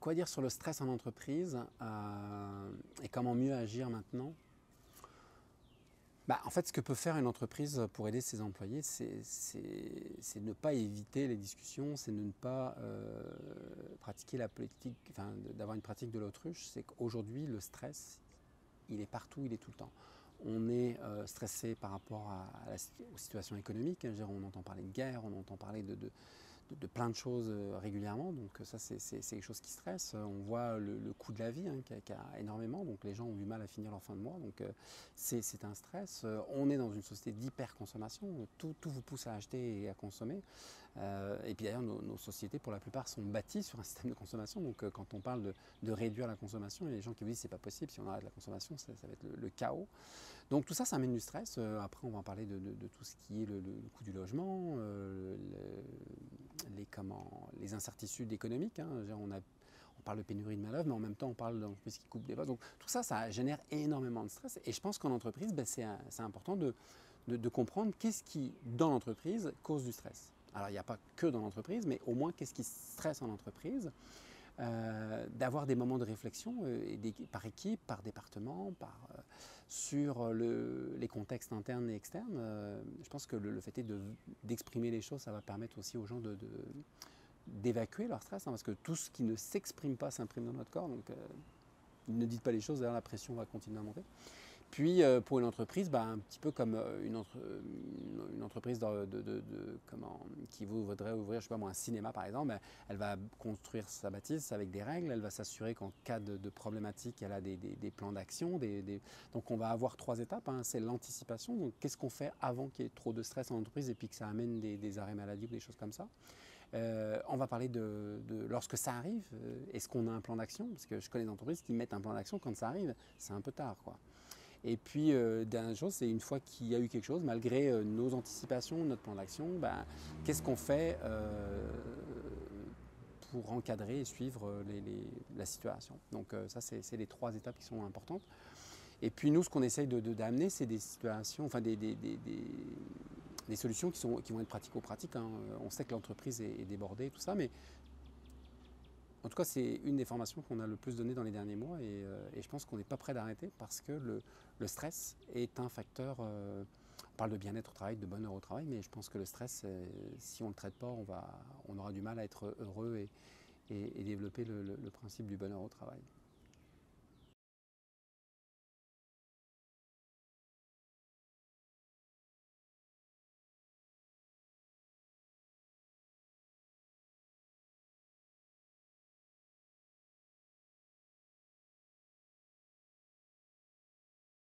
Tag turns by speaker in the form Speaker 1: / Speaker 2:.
Speaker 1: quoi dire sur le stress en entreprise et comment mieux agir maintenant? En fait, ce que peut faire une entreprise pour aider ses employés, c'est ne pas éviter les discussions, c'est de ne pas pratiquer la politique, enfin, d'avoir une pratique de l'autruche. C'est qu'aujourd'hui, le stress, il est partout, il est tout le temps. On est stressé par rapport aux situations économiques. On entend parler de guerre, on entend parler de plein de choses régulièrement. Donc ça, c'est quelque chose qui stresse. On voit le coût de la vie qui a énormément. Donc les gens ont du mal à finir leur fin de mois. Donc c'est un stress. On est dans une société d'hyperconsommation. Tout vous pousse à acheter et à consommer. Et puis d'ailleurs, nos sociétés, pour la plupart, sont bâties sur un système de consommation. Donc quand on parle de réduire la consommation, il y a des gens qui vous disent c'est pas possible. Si on arrête la consommation, ça va être le chaos. Donc tout ça, ça amène du stress. Après, on va en parler de tout ce qui est le coût du logement, les incertitudes économiques. On parle de pénurie de main-d'œuvre, mais en même temps, on parle d'entreprises qui coupent des postes. Donc tout ça, ça génère énormément de stress. Et je pense qu'en entreprise, c'est important de comprendre qu'est-ce qui, dans l'entreprise, cause du stress. Alors, il n'y a pas que dans l'entreprise, mais au moins, qu'est-ce qui stresse en entreprise, d'avoir des moments de réflexion par équipe, par département, sur les contextes internes et externes. Je pense que le fait est d'exprimer les choses, ça va permettre aussi aux gens d'évacuer leur stress, parce que tout ce qui ne s'exprime pas s'imprime dans notre corps. Donc, ne dites pas les choses, d'ailleurs la pression va continuer à monter. Puis pour une entreprise, un petit peu comme une entreprise qui voudrait ouvrir, je sais pas moi, un cinéma par exemple, elle va construire sa bâtisse avec des règles, elle va s'assurer qu'en cas de problématique, elle a des plans d'action. Donc on va avoir 3 étapes, c'est l'anticipation, donc qu'est-ce qu'on fait avant qu'il y ait trop de stress en entreprise et puis que ça amène des arrêts maladie ou des choses comme ça. On va parler de lorsque ça arrive, est-ce qu'on a un plan d'action? Parce que je connais des entreprises qui mettent un plan d'action quand ça arrive, c'est un peu tard, quoi. Et puis, dernière chose, c'est une fois qu'il y a eu quelque chose, malgré nos anticipations, notre plan d'action, qu'est-ce qu'on fait pour encadrer et suivre la situation. Donc ça, c'est les 3 étapes qui sont importantes. Et puis nous, ce qu'on essaye d'amener, c'est des situations, enfin des solutions qui vont être pratico-pratiques. On sait que l'entreprise est débordée, tout ça, mais en tout cas, c'est une des formations qu'on a le plus donné dans les derniers mois et je pense qu'on n'est pas prêt d'arrêter parce que le stress est un facteur. On parle de bien-être au travail, de bonheur au travail, mais je pense que le stress, si on ne le traite pas, on aura du mal à être heureux et développer le principe du bonheur au travail.